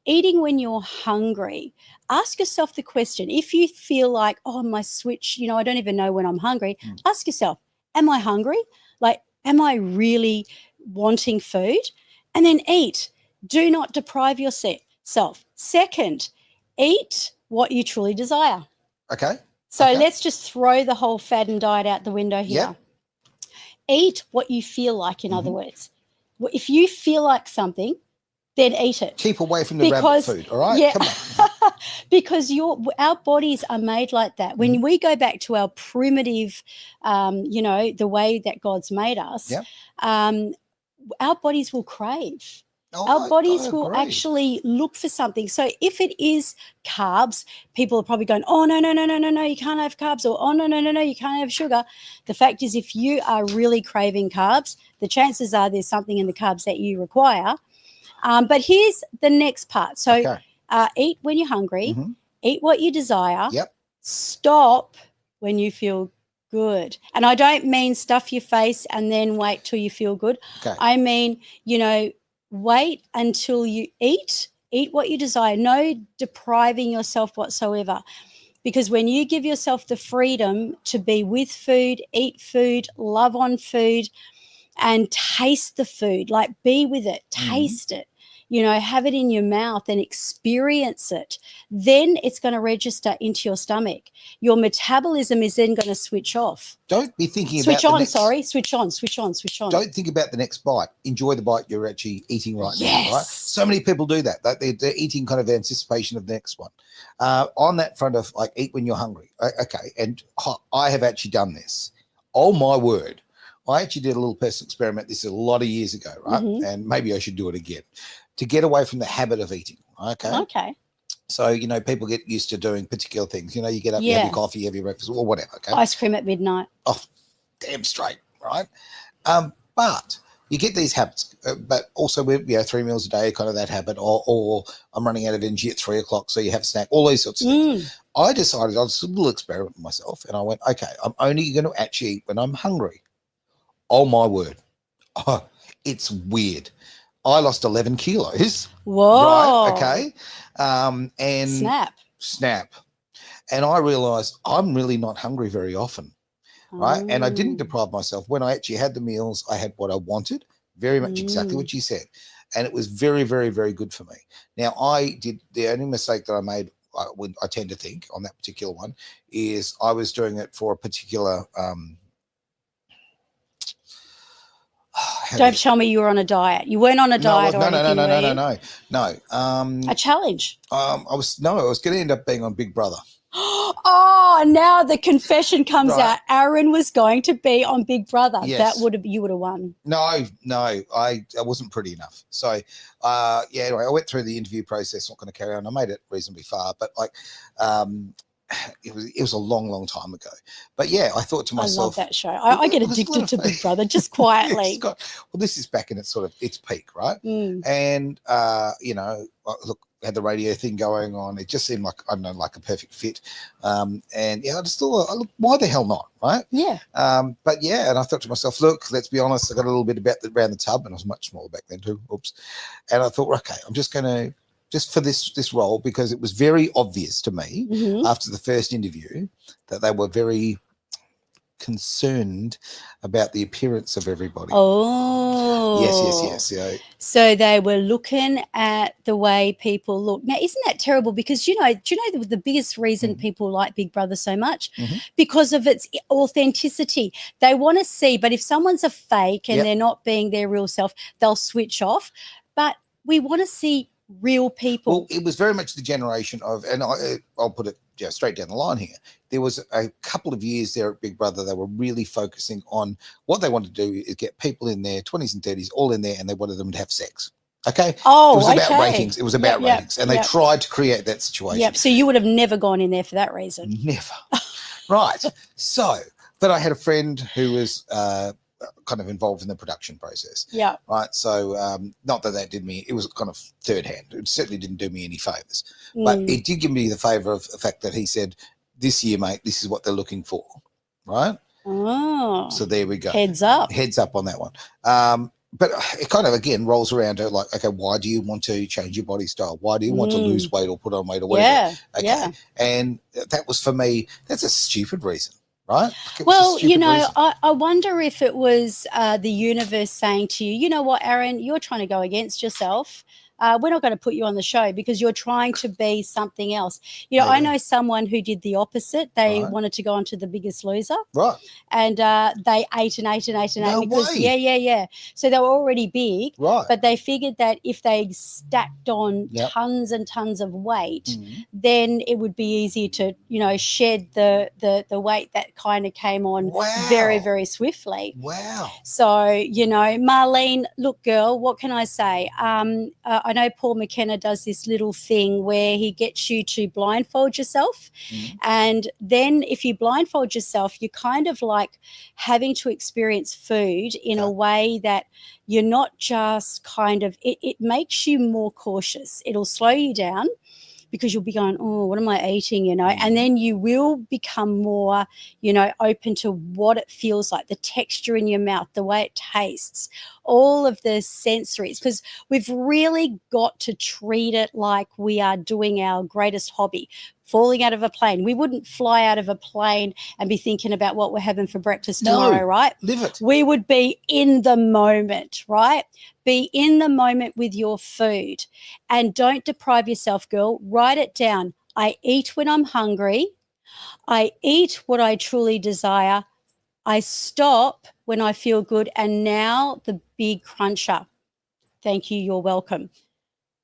eating when you're hungry, ask yourself the question. If you feel like, oh, my switch, you know, I don't even know when I'm hungry, ask yourself, am I hungry? Like, am I really wanting food? And then eat. Do not deprive yourself. Second, eat what you truly desire. Okay. So let's just throw the whole fad and diet out the window here. Yep. Eat what you feel like, in other words. If you feel like something, then eat it. Keep away from the rabbit food, all right? Yeah, Come on. because our bodies are made like that. When we go back to our primitive, you know, the way that God's made us, our bodies will crave. Our bodies will actually look for something. So if it is carbs, people are probably going, oh, no, you can't have carbs, or oh, no, you can't have sugar. The fact is, if you are really craving carbs, the chances are there's something in the carbs that you require. But here's the next part. So eat when you're hungry, eat what you desire, stop when you feel good. And I don't mean stuff your face and then wait till you feel good. I mean, you know, wait until you eat what you desire. No depriving yourself whatsoever. Because when you give yourself the freedom to be with food, eat food, love on food, and taste the food, like be with it, taste it, you know, have it in your mouth and experience it, then it's going to register into your stomach. Your metabolism is then going to switch off. Don't be thinking switch about on, the next, sorry, switch on. Don't think about the next bite. Enjoy the bite you're actually eating right now, right? Yes. So many people do that. They're eating kind of anticipation of the next one. On that front of like eat when you're hungry. Okay, and I have actually done this. Oh, my word. I actually did a little personal experiment. This is a lot of years ago, right? And maybe I should do it again to get away from the habit of eating. Okay. So, you know, people get used to doing particular things. You know, you get up, you have your coffee, you have your breakfast, or whatever. Okay. Ice cream at midnight. Oh, damn straight, right? But you get these habits. But also, with 3 meals a day, kind of that habit, or I'm running out of energy at 3 o'clock, so you have a snack. All these sorts of things. I decided I was a little experiment with myself, and I went, okay, I'm only going to actually eat when I'm hungry. Oh, my word. Oh, it's weird. I lost 11 kilos. Whoa. Right, okay. And snap. And I realized I'm really not hungry very often, right? And I didn't deprive myself. When I actually had the meals, I had what I wanted, very much exactly what you said. And it was very, very, very good for me. Now, the only mistake that I made, I tend to think on that particular one, is I was doing it for a particular don't tell me you were on a diet. You weren't on a diet or anything, No. A challenge. I was going to end up being on Big Brother. Oh, now the confession comes out. Aaron was going to be on Big Brother. Yes. You would have won. No, I wasn't pretty enough. So, anyway, I went through the interview process. Not going to carry on. I made it reasonably far, but like, it was a long, long time ago. But yeah, I thought to myself, I love that show. I get addicted to Big Brother just quietly. Well, this is back in its peak, right? And you know, look, had the radio thing going on. It just seemed like, I don't know, like a perfect fit. And yeah, I just thought, look, why the hell not, right? Yeah. But yeah, and I thought to myself, look, let's be honest, I got a little bit around the tub, and I was much smaller back then too. Oops. And I thought, okay, I'm just going to just for this role, because it was very obvious to me Mhm. after the first interview that they were very concerned about the appearance of everybody. Oh. Yes. Yeah. So they were looking at the way people look. Now, isn't that terrible? Because, do you know the biggest reason people like Big Brother so much? Mhm. Because of its authenticity. They want to see, but if someone's a fake and Yep. they're not being their real self, they'll switch off. But we want to see real people. Well, it was very much the generation of, and I'll put it straight down the line here. There was a couple of years there at Big Brother, they were really focusing on what they wanted to do is get people in their 20s and 30s all in there, and they wanted them to have sex. Okay. Oh, it was about okay. ratings. It was about Yep, ratings, and they tried to create that situation. Yep. So you would have never gone in there for that reason. Never. Right. So, but I had a friend who was kind of involved in the production process. Yeah. Right. So, not that did me, it was kind of third hand. It certainly didn't do me any favors, but it did give me the favor of the fact that he said, this year, mate, this is what they're looking for. Right. Oh. So there we go. Heads up. Heads up on that one. But it kind of, again, rolls around to like, okay, why do you want to change your body style? Why do you want to lose weight or put on weight or whatever? Yeah. Okay. Yeah. And that was, for me, that's a stupid reason. Right? Well, I wonder if it was the universe saying to you, you know what, Aaron, you're trying to go against yourself. We're not going to put you on the show because you're trying to be something else. You know, I know someone who did the opposite. They wanted to go on to The Biggest Loser. Right. And they ate and ate and ate and ate because, way. Yeah. So they were already big. Right. But they figured that if they stacked on tons and tons of weight, then it would be easy to, shed the weight that kind of came on very, very swiftly. Wow. So, Marlene, look, girl, what can I say? I know Paul McKenna does this little thing where he gets you to blindfold yourself. And then if you blindfold yourself, you're kind of like having to experience food in a way that you're not just kind of, it makes you more cautious. It'll slow you down because you'll be going, oh, what am I eating, and then you will become more, open to what it feels like, the texture in your mouth, the way it tastes, all of the sensories, because we've really got to treat it like we are doing our greatest hobby, falling out of a plane. We wouldn't fly out of a plane and be thinking about what we're having for breakfast tomorrow, right? Live it. We would be in the moment, right? Be in the moment with your food and don't deprive yourself, girl. Write it down. I eat when I'm hungry. I eat what I truly desire. I stop when I feel good. And now the big cruncher. Thank you. You're welcome.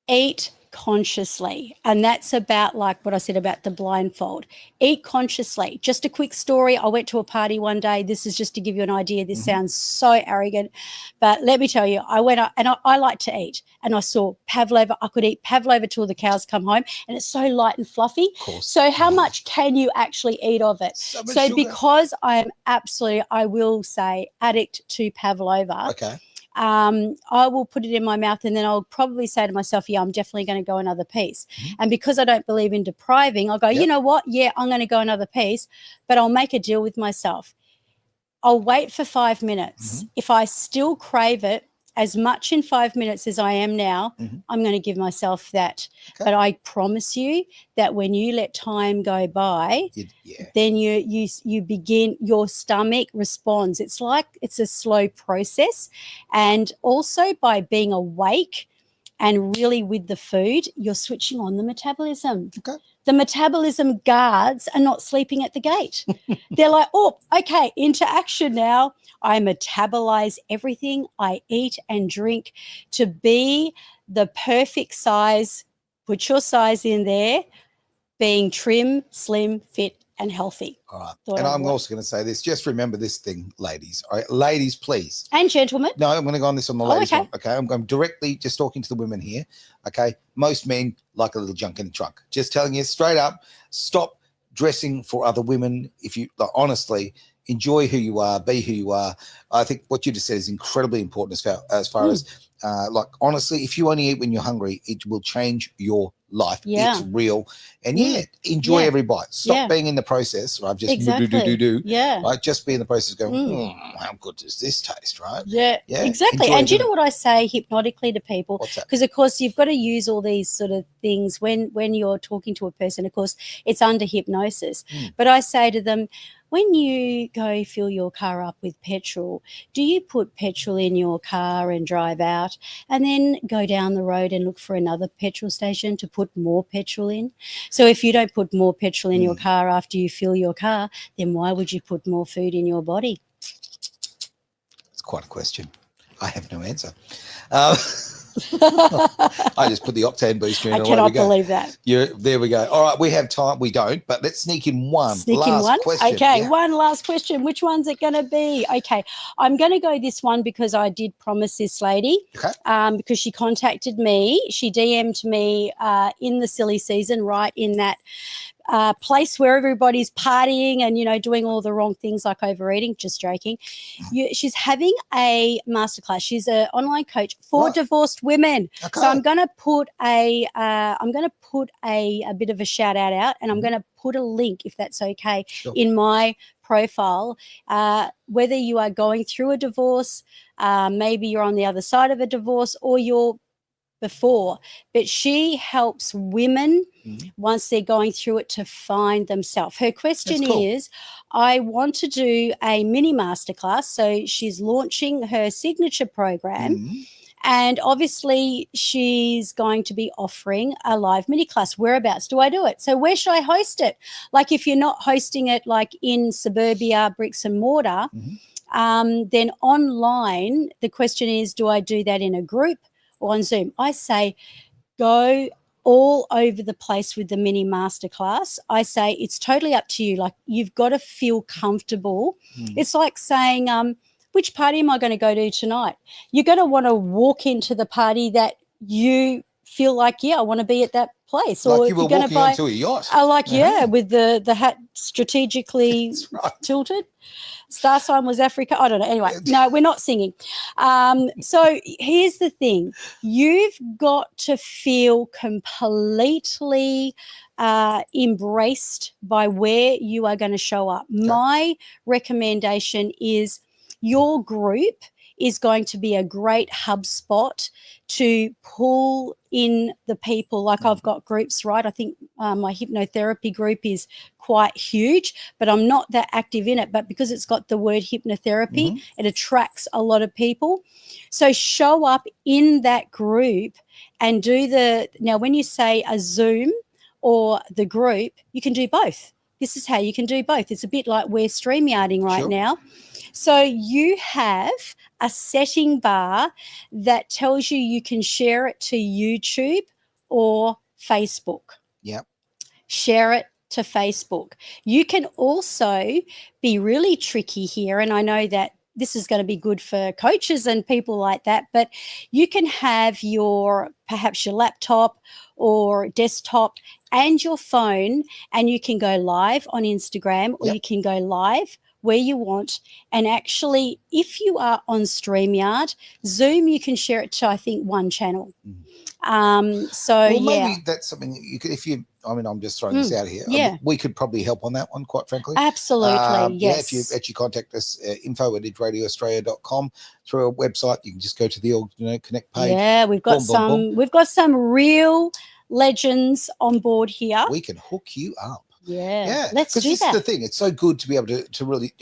Eat consciously. And that's about like what I said about the blindfold. Eat consciously. Just a quick story. I went to a party one day. This is just to give you an idea. This sounds so arrogant, but let me tell you, I went up and I like to eat, and I saw pavlova. I could eat pavlova till the cows come home, and it's so light and fluffy. So how much can you actually eat of it? So because I am absolutely, I will say, addict to pavlova. Okay. I will put it in my mouth and then I'll probably say to myself, yeah, I'm definitely going to go another piece. And because I don't believe in depriving, I'll go, you know what? Yeah, I'm going to go another piece, but I'll make a deal with myself. I'll wait for 5 minutes. If I still crave it as much in 5 minutes as I am now, I'm going to give myself that. But I promise you that when you let time go by, then you begin, your stomach responds. It's like it's a slow process. And also by being awake and really with the food, you're switching on the metabolism. The metabolism guards are not sleeping at the gate. They're like, oh, okay, into action now. I metabolize everything I eat and drink to be the perfect size. Put your size in there, being trim, slim, fit, and healthy. All right. And I'm also going to say this. Just remember this thing, ladies. All right, ladies, please. And gentlemen. No, I'm going to go on this on the ladies one. Okay. I'm going directly just talking to the women here. Okay. Most men like a little junk in the trunk. Just telling you straight up, stop dressing for other women. If you honestly enjoy who you are, be who you are. I think what you just said is incredibly important as far as like, honestly, if you only eat when you're hungry, it will change your life. Yeah. It's real. And enjoy Yeah. every bite. Stop Yeah. being in the process, right? Just Exactly. do. Yeah. Right? Just be in the process going, Mm. how good does this taste, right? Yeah, Yeah, exactly. enjoy And do you every know what I say hypnotically to people? What's that? Because of course you've got to use all these sort of things when you're talking to a person. Of course, it's under hypnosis. But I say to them, when you go fill your car up with petrol, do you put petrol in your car and drive out and then go down the road and look for another petrol station to put more petrol in? So if you don't put more petrol in your car after you fill your car, then why would you put more food in your body? It's quite a question. I have no answer. I just put the octane booster in. I cannot believe that. There we go. All right, we have time. We don't, but let's sneak in one last question. Okay, one last question. Which one's it going to be? Okay, I'm going to go this one because I did promise this lady. Okay. Because she contacted me. She DM'd me in the silly season, right in that place where everybody's partying and, you know, doing all the wrong things like overeating. Just joking. She's having a masterclass. She's an online coach for divorced women. Okay. So I'm going to put a bit of a shout out, and I'm going to put a link, if that's okay, in my profile. Whether you are going through a divorce, maybe you're on the other side of a divorce, or you're before, but she helps women once they're going through it to find themselves. Her question is, I want to do a mini masterclass. So she's launching her signature program. And obviously she's going to be offering a live mini class. Whereabouts do I do it? So where should I host it? Like if you're not hosting it like in suburbia, bricks and mortar, then online, the question is, do I do that in a group or on Zoom? I say go all over the place with the mini masterclass. I say it's totally up to you. Like you've got to feel comfortable. It's like saying, which party am I going to go to tonight? You're going to want to walk into the party that you feel like, I want to be at that place. Like or you were walking walking onto a yacht. With the hat strategically tilted. Star sign was Africa. I don't know. Anyway, no, we're not singing. So here's the thing. You've got to feel completely embraced by where you are going to show up. Okay. My recommendation is your group is going to be a great hub spot to pull in the people. Like I've got groups, right? I think my hypnotherapy group is quite huge, but I'm not that active in it. But because it's got the word hypnotherapy, it attracts a lot of people. So show up in that group and now when you say a Zoom or the group, you can do both. This is how you can do both. It's a bit like we're StreamYarding right now. So you have a setting bar that tells you can share it to YouTube or Facebook. Yep. Share it to Facebook. You can also be really tricky here, and I know that this is going to be good for coaches and people like that, but you can have perhaps your laptop or desktop and your phone, and you can go live on Instagram or you can go live where you want. And actually, if you are on StreamYard, Zoom, you can share it to, I think, one channel. Maybe that's something you could, I'm just throwing this out here. Yeah. We could probably help on that one, quite frankly. Absolutely, yes. Yeah, if you actually contact us, info@edgeradioaustralia.com through our website, you can just go to the Connect page. Yeah, we've got we've got some real legends on board here. We can hook you up. Yeah, let's do that. Because this is the thing. It's so good to be able to really,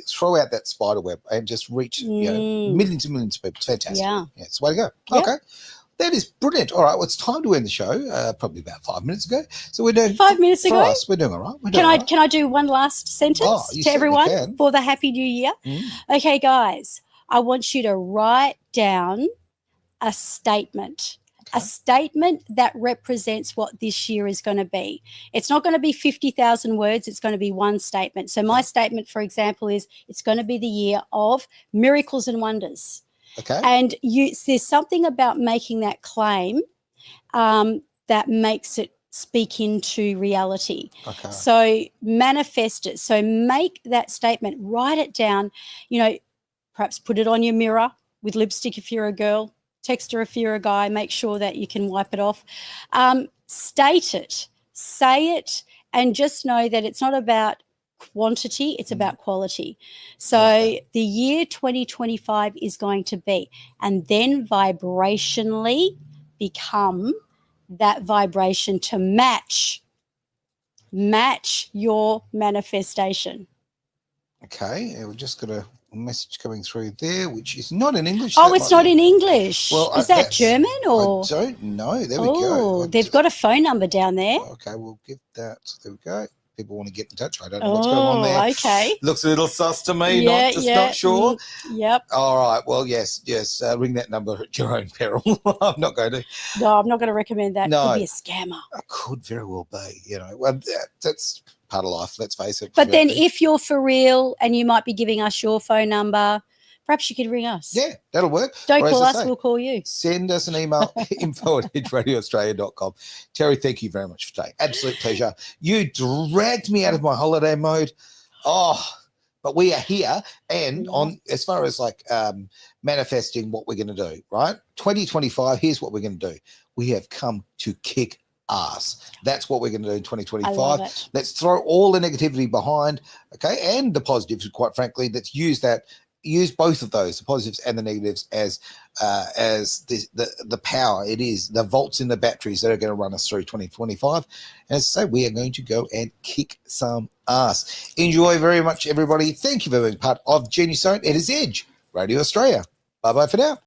throw out that spider web and just reach millions and millions of people. It's fantastic. Yeah, it's the way to go. Yeah. Okay. That is brilliant. All right, well, it's time to end the show. Probably about 5 minutes ago. So we're doing 5 minutes ago. For us, we're doing all right. Can I do one last sentence to everyone for the Happy New Year? Okay, guys, I want you to write down a statement. A statement that represents what this year is going to be. It's not going to be 50,000 words. It's going to be one statement. So my statement, for example, is it's going to be the year of miracles and wonders. Okay. And there's something about making that claim that makes it speak into reality. Okay. So manifest it. So make that statement, write it down, perhaps put it on your mirror with lipstick if you're a girl. text her if you're a guy. Make sure that you can wipe it off. State it, say it, and just know that it's not about quantity, it's about quality. So the year 2025 is going to be, and then vibrationally become that vibration to match your manifestation. Okay, we're just got a message coming through there, which is not in English. Oh, it's not in English. Well, is that German or? I don't know. There we Oh, go. they've got a phone number down there. Okay, we'll give that. There we go. People want to get in touch. I don't know what's going on there. Okay. Looks a little sus to me. Yeah, not sure. Yep. All right. Well, yes. Ring that number at your own peril. I'm not going to. No, I'm not going to recommend that. No. Could be a scammer. It could very well be. You know, well, that's part of life. Let's face it. But then, if you're for real and you might be giving us your phone number, perhaps you could ring us. Yeah, that'll work. Don't call us, we'll call you. Send us an email, info@edgeradioaustralia.com. Terri, thank you very much for today. Absolute pleasure. You dragged me out of my holiday mode. Oh, but we are here. And on as far as like manifesting what we're going to do, right? 2025, here's what we're going to do. We have come to kick ass. That's what we're going to do in 2025. Let's throw all the negativity behind, okay, and the positives, quite frankly. Let's use both of those, the positives and the negatives, as the power it is, the volts in the batteries that are going to run us through 2025. And as I say, we are going to go and kick some ass. Enjoy very much, everybody. Thank you for being part of Genius Zone. It is Edge Radio Australia. Bye-bye for now.